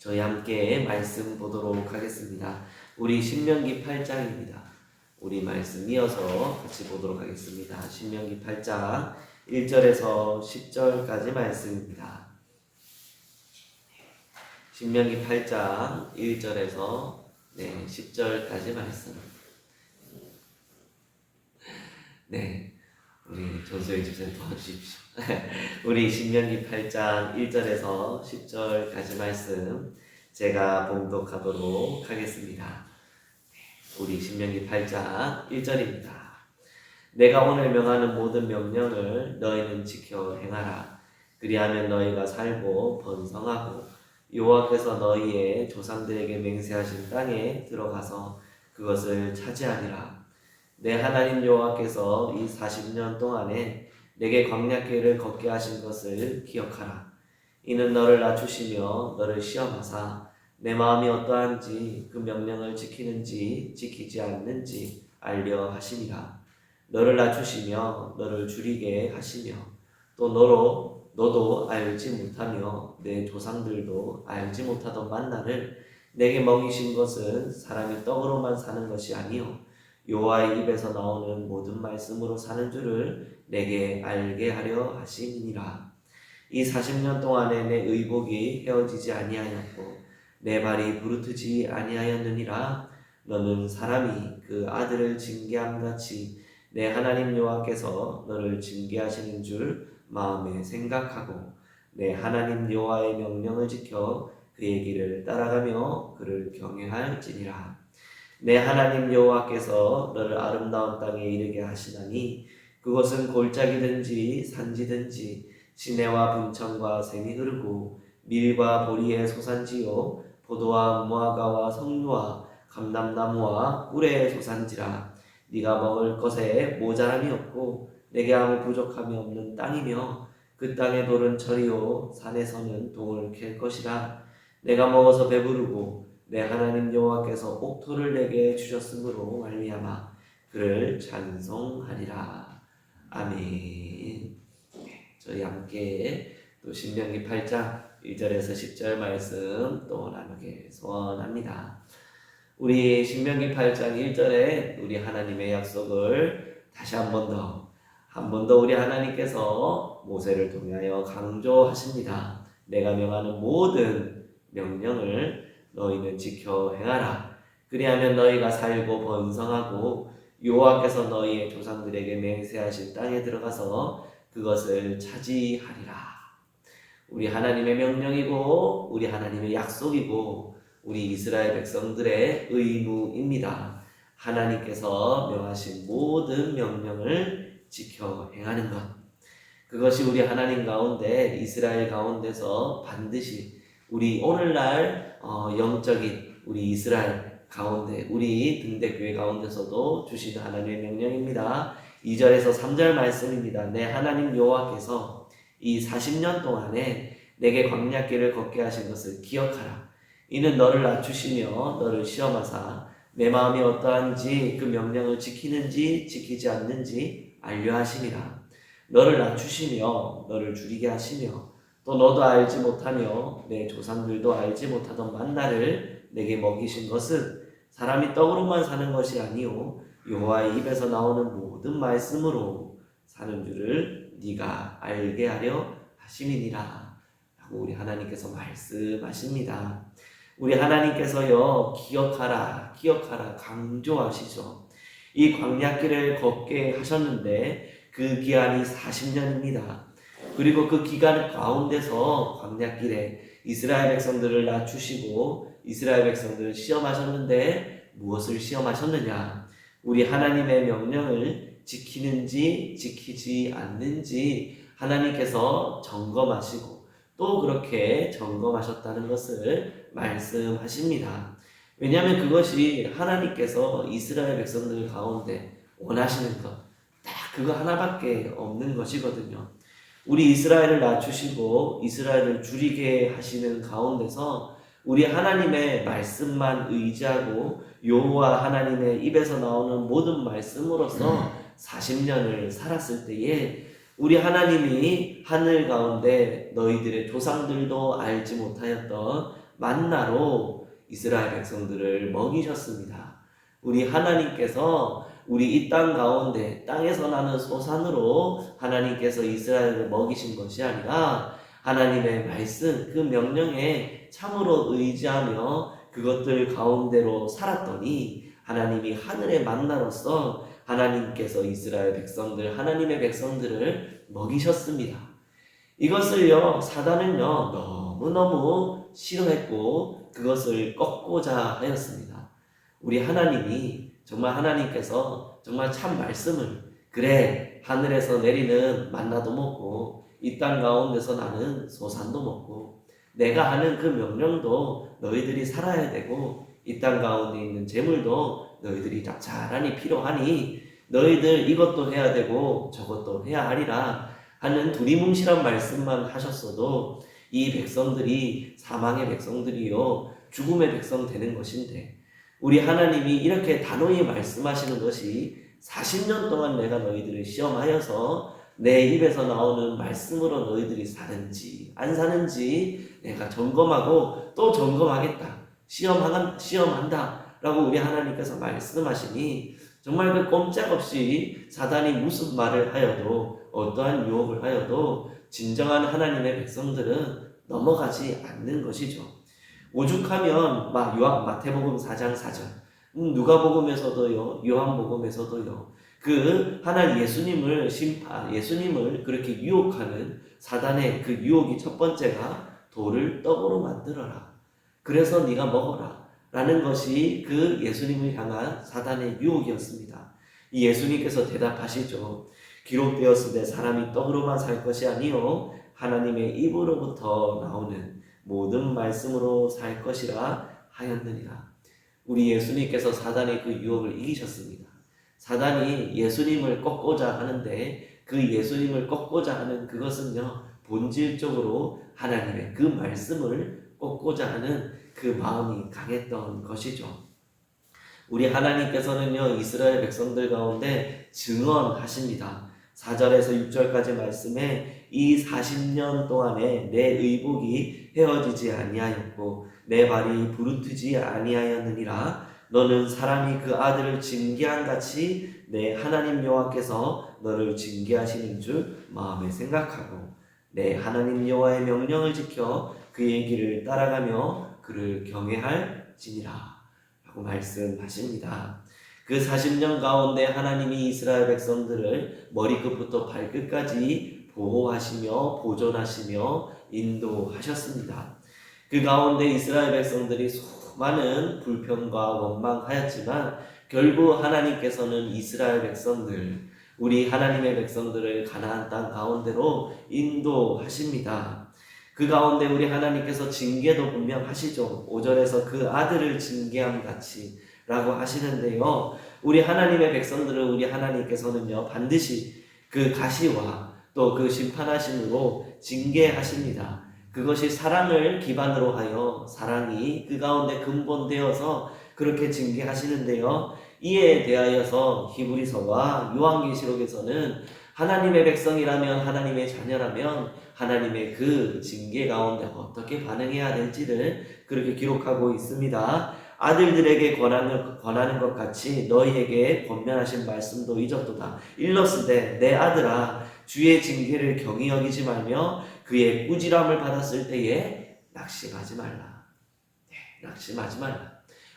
저희 함께 말씀 보도록 하겠습니다. 우리 신명기 8장입니다. 우리 말씀 이어서 같이 보도록 하겠습니다. 신명기 8장 1절에서 10절까지 말씀입니다. 신명기 8장 1절에서 10절까지 말씀. 우리 전소희 집사님 도와주십시오. 우리 신명기 8장 1절에서 10절까지 말씀 제가 봉독하도록 하겠습니다. 우리 신명기 8장 1절입니다. 내가 오늘 명하는 모든 명령을 너희는 지켜 행하라. 그리하면 너희가 살고 번성하고 여호와께서 너희의 조상들에게 맹세하신 땅에 들어가서 그것을 차지하리라. 내 하나님 여호와께서 이 40년 동안에 내게 광야길을 걷게 하신 것을 기억하라. 이는 너를 낮추시며 너를 시험하사 내 마음이 어떠한지 그 명령을 지키는지 지키지 않는지 알려 하심이라. 너를 낮추시며 너를 줄이게 하시며 또 너도 알지 못하며 내 조상들도 알지 못하던 만나를 내게 먹이신 것은 사람이 떡으로만 사는 것이 아니요 여호와의 입에서 나오는 모든 말씀으로 사는 줄을 내게 알게 하려 하심이니라. 이 40년 동안에 내 의복이 헤어지지 아니하였고 내 발이 부르트지 아니하였느니라. 너는 사람이 그 아들을 징계함같이 내 하나님 여호와께서 너를 징계하시는 줄 마음에 생각하고 내 하나님 여호와의 명령을 지켜 그의 길을 따라가며 그를 경외할지니라. 내 하나님 여호와께서 너를 아름다운 땅에 이르게 하시나니 그것은 골짜기든지 산지든지 시내와 분천과 샘이 흐르고 밀과 보리의 소산지요 포도와 무화과와 석류와 감람나무와 꿀의 소산지라. 네가 먹을 것에 모자람이 없고 내게 아무 부족함이 없는 땅이며 그 땅의 돌은 철이요 산에서는 동을 캘 것이라. 내가 먹어서 배부르고 내 하나님 여호와께서 옥토를 내게 주셨으므로 말미암아 그를 찬송하리라. 아멘. 저희 함께 또 신명기 8장 1절에서 10절 말씀 또 나누게 소원합니다. 우리 신명기 8장 1절에 우리 하나님의 약속을 다시 한 번 더 우리 하나님께서 모세를 통하여 강조하십니다. 내가 명하는 모든 명령을 너희는 지켜 행하라. 그리하면 너희가 살고 번성하고 여호와께서 너희의 조상들에게 맹세하신 땅에 들어가서 그것을 차지하리라. 우리 하나님의 명령이고 우리 하나님의 약속이고 우리 이스라엘 백성들의 의무입니다. 하나님께서 명하신 모든 명령을 지켜 행하는 것, 그것이 우리 하나님 가운데 이스라엘 가운데서 반드시 우리 오늘날 영적인 우리 이스라엘 가운데 우리 등대교회 가운데서도 주시는 하나님의 명령입니다. 2절에서 3절 말씀입니다. 내 하나님 여호와께서 이 40년 동안에 내게 광야길을 걷게 하신 것을 기억하라. 이는 너를 낮추시며 너를 시험하사 내 마음이 어떠한지 그 명령을 지키는지 지키지 않는지 알려 하심이라. 너를 낮추시며 너를 줄이게 하시며 또 너도 알지 못하며 내 조상들도 알지 못하던 만나를 내게 먹이신 것은 사람이 떡으로만 사는 것이 아니요 여호와의 입에서 나오는 모든 말씀으로 사는 줄을 네가 알게 하려 하심이니라. 라고 우리 하나님께서 말씀하십니다. 우리 하나님께서요 기억하라 강조하시죠. 이 광야길을 걷게 하셨는데 그 기한이 40년입니다. 그리고 그 기간 가운데서 광야길에 이스라엘 백성들을 낮추시고 이스라엘 백성들을 시험하셨는데 무엇을 시험하셨느냐? 우리 하나님의 명령을 지키는지 지키지 않는지 하나님께서 점검하시고 또 그렇게 점검하셨다는 것을 말씀하십니다. 왜냐하면 그것이 하나님께서 이스라엘 백성들 가운데 원하시는 것, 딱 그거 하나밖에 없는 것이거든요. 우리 이스라엘을 낮추시고 이스라엘을 줄이게 하시는 가운데서 우리 하나님의 말씀만 의지하고 여호와 하나님의 입에서 나오는 모든 말씀으로서 40년을 살았을 때에 우리 하나님이 하늘 가운데 너희들의 조상들도 알지 못하였던 만나로 이스라엘 백성들을 먹이셨습니다. 우리 하나님께서 우리 이 땅 가운데 땅에서 나는 소산으로 하나님께서 이스라엘을 먹이신 것이 아니라 하나님의 말씀 그 명령에 참으로 의지하며 그것들 가운데로 살았더니 하나님이 하늘의 만나로서 하나님께서 이스라엘 백성들 하나님의 백성들을 먹이셨습니다. 이것을요 사단은요 너무너무 싫어했고 그것을 꺾고자 하였습니다. 우리 하나님이 정말 하나님께서 정말 참 말씀을 그래 하늘에서 내리는 만나도 먹고 이 땅 가운데서 나는 소산도 먹고 내가 하는 그 명령도 너희들이 살아야 되고 이 땅 가운데 있는 재물도 너희들이 짭짤하니 필요하니 너희들 이것도 해야 되고 저것도 해야 하리라 하는 두리뭉실한 말씀만 하셨어도 이 백성들이 사망의 백성들이요 죽음의 백성 되는 것인데 우리 하나님이 이렇게 단호히 말씀하시는 것이 40년 동안 내가 너희들을 시험하여서 내 입에서 나오는 말씀으로 너희들이 사는지 안 사는지 내가 점검하고 또 점검하겠다. 시험한다 라고 우리 하나님께서 말씀하시니 정말 그 꼼짝없이 사단이 무슨 말을 하여도 어떠한 유혹을 하여도 진정한 하나님의 백성들은 넘어가지 않는 것이죠. 오죽하면 마태복음 4장 4절 누가복음에서도요 요한복음에서도요 그 하나님 예수님을 그렇게 유혹하는 사단의 그 유혹이 첫 번째가 돌을 떡으로 만들어라 그래서 네가 먹어라 라는 것이 그 예수님을 향한 사단의 유혹이었습니다. 이 예수님께서 대답하시죠. 기록되었으되 사람이 떡으로만 살 것이 아니요 하나님의 입으로부터 나오는 모든 말씀으로 살 것이라 하였느니라. 우리 예수님께서 사단의 그 유혹을 이기셨습니다. 사단이 예수님을 꺾고자 하는데 그 예수님을 꺾고자 하는 그것은요 본질적으로 하나님의 그 말씀을 꺾고자 하는 그 마음이 강했던 것이죠. 우리 하나님께서는요 이스라엘 백성들 가운데 증언하십니다. 4절에서 6절까지 말씀에 이 40년 동안에 내 의복이 헤어지지 아니하였고 내 발이 부르트지 아니하였느니라. 너는 사람이 그 아들을 징계한 같이 내 하나님 여호와께서 너를 징계하시는 줄 마음에 생각하고 내 하나님 여호와의 명령을 지켜 그의 길을 따라가며 그를 경외할지니라 라고 말씀하십니다. 그 40년 가운데 하나님이 이스라엘 백성들을 머리끝부터 발끝까지 보호하시며 보존하시며 인도하셨습니다. 그 가운데 이스라엘 백성들이 수많은 불평과 원망하였지만 결국 하나님께서는 이스라엘 백성들 우리 하나님의 백성들을 가나안 땅 가운데로 인도하십니다. 그 가운데 우리 하나님께서 징계도 분명하시죠. 5절에서 그 아들을 징계함 같이 라고 하시는데요. 우리 하나님의 백성들을 우리 하나님께서는요 반드시 그 가시와 또 그 심판하심으로 징계하십니다. 그것이 사랑을 기반으로 하여 사랑이 그 가운데 근본되어서 그렇게 징계하시는데요. 이에 대하여서 히브리서와 요한계시록에서는 하나님의 백성이라면 하나님의 자녀라면 하나님의 그 징계 가운데 어떻게 반응해야 될지를 그렇게 기록하고 있습니다. 아들들에게 권하는 것 같이 너희에게 권면하신 말씀도 잊었도다. 일렀으되 내 아들아 주의 징계를 경히 여기지 말며 그의 꾸지람을 받았을 때에 낙심하지 말라. 낙심하지 말라.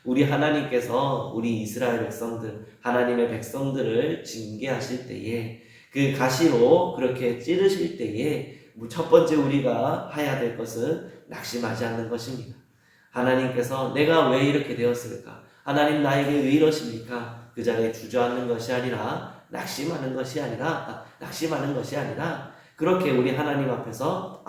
우리 하나님께서 우리 이스라엘 백성들 하나님의 백성들을 징계하실 때에 그 가시로 그렇게 찌르실 때에 첫 번째 우리가 해야 될 것은 낙심하지 않는 것입니다. 하나님께서 내가 왜 이렇게 되었을까? 하나님 나에게 왜 이러십니까? 그 자리에 주저앉는 것이 아니라 낙심하는 것이 아니라 그렇게 우리 하나님 앞에서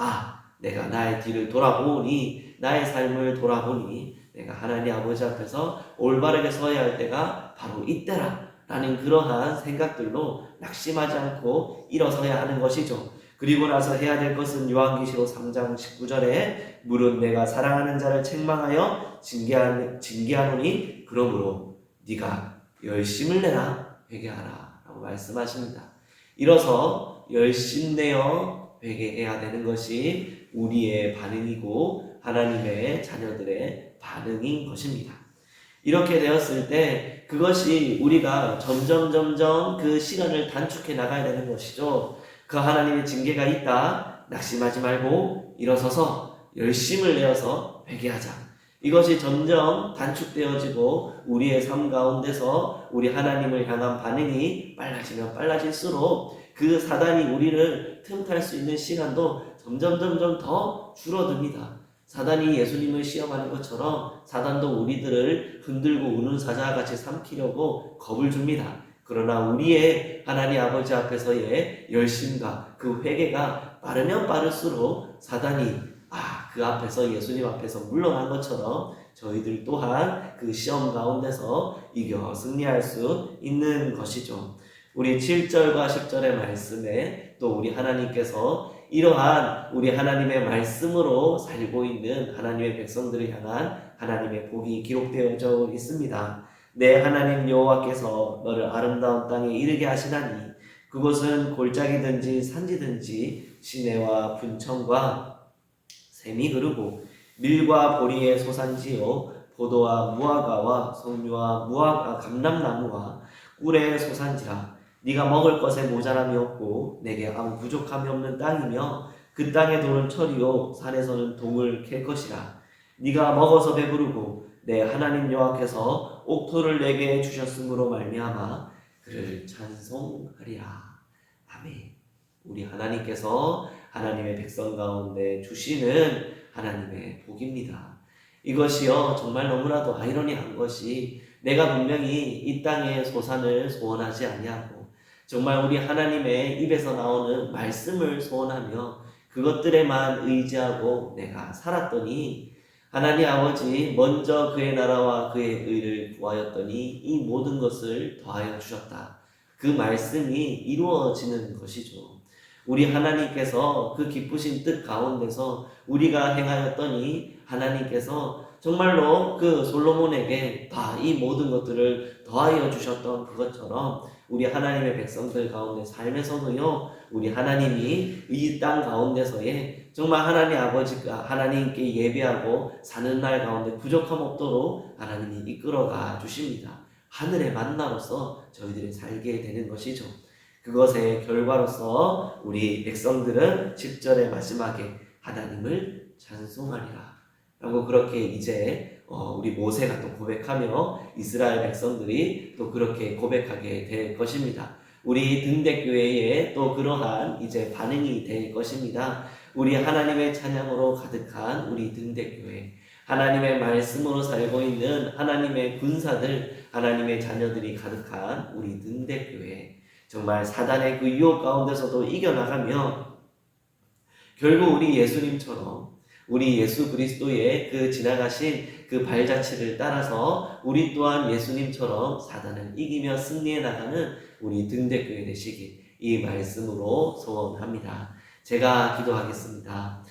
내가 나의 뒤를 돌아보니 나의 삶을 돌아보니 내가 하나님 아버지 앞에서 올바르게 서야 할 때가 바로 이때라 라는 그러한 생각들로 낙심하지 않고 일어서야 하는 것이죠. 그리고 나서 해야 될 것은 요한계시록 3장 19절에 물은 내가 사랑하는 자를 책망하여 징계하노니 그러므로 네가 열심을 내라 회개하라 라고 말씀하십니다. 이로써 열심내어 회개해야 되는 것이 우리의 반응이고 하나님의 자녀들의 반응인 것입니다. 이렇게 되었을 때 그것이 우리가 점점 그 시간을 단축해 나가야 되는 것이죠. 그 하나님의 징계가 있다. 낙심하지 말고 일어서서 열심을 내어서 회개하자. 이것이 점점 단축되어지고 우리의 삶 가운데서 우리 하나님을 향한 반응이 빨라지면 빨라질수록 그 사단이 우리를 틈탈 수 있는 시간도 점점 더 줄어듭니다. 사단이 예수님을 시험하는 것처럼 사단도 우리들을 흔들고 우는 사자와 같이 삼키려고 겁을 줍니다. 그러나 우리의 하나님 아버지 앞에서의 열심과 그 회개가 빠르면 빠를수록 사단이 그 앞에서 예수님 앞에서 물러난 것처럼 저희들 또한 그 시험 가운데서 이겨 승리할 수 있는 것이죠. 우리 7절과 10절의 말씀에 또 우리 하나님께서 이러한 우리 하나님의 말씀으로 살고 있는 하나님의 백성들을 향한 하나님의 복이 기록되어져 있습니다. 내 하나님 여호와께서 너를 아름다운 땅에 이르게 하시나니 그곳은 골짜기든지 산지든지 시내와 분청과 샘이 흐르고 밀과 보리의 소산지요 포도와 무화과와 석류와 감람나무와 꿀의 소산지라. 네가 먹을 것에 모자람이 없고 내게 아무 부족함이 없는 땅이며 그 땅의 돌은 철이요 산에서는 동을 캘 것이라. 네가 먹어서 배부르고 내 하나님 여호와께서 옥토를 내게 주셨으므로 말미암아 그를 찬송하리라. 아멘. 우리 하나님께서 하나님의 백성 가운데 주시는 하나님의 복입니다. 이것이요 정말 너무나도 아이러니한 것이 내가 분명히 이 땅의 소산을 소원하지 아니하고 정말 우리 하나님의 입에서 나오는 말씀을 소원하며 그것들에만 의지하고 내가 살았더니 하나님 아버지 먼저 그의 나라와 그의 의를 구하였더니 이 모든 것을 더하여 주셨다. 그 말씀이 이루어지는 것이죠. 우리 하나님께서 그 기쁘신 뜻 가운데서 우리가 행하였더니 하나님께서 정말로 그 솔로몬에게 다 이 모든 것들을 더하여 주셨던 그것처럼 우리 하나님의 백성들 가운데 삶에서도요 우리 하나님이 이 땅 가운데서의 정말 하나님 아버지가 하나님께 예배하고 사는 날 가운데 부족함 없도록 하나님이 이끌어가 주십니다. 하늘의 만나로서 저희들이 살게 되는 것이죠. 그것의 결과로서 우리 백성들은 10절의 마지막에 하나님을 찬송하리라 라고 그렇게 이제 우리 모세가 또 고백하며 이스라엘 백성들이 또 그렇게 고백하게 될 것입니다. 우리 등대교회에 또 그러한 이제 반응이 될 것입니다. 우리 하나님의 찬양으로 가득한 우리 등대교회, 하나님의 말씀으로 살고 있는 하나님의 군사들, 하나님의 자녀들이 가득한 우리 등대교회, 정말 사단의 그 유혹 가운데서도 이겨나가며 결국 우리 예수님처럼 우리 예수 그리스도의 그 지나가신 그 발자취를 따라서 우리 또한 예수님처럼 사단을 이기며 승리해 나가는 우리 등대교회 되시길 이 말씀으로 소원합니다. 제가 기도하겠습니다.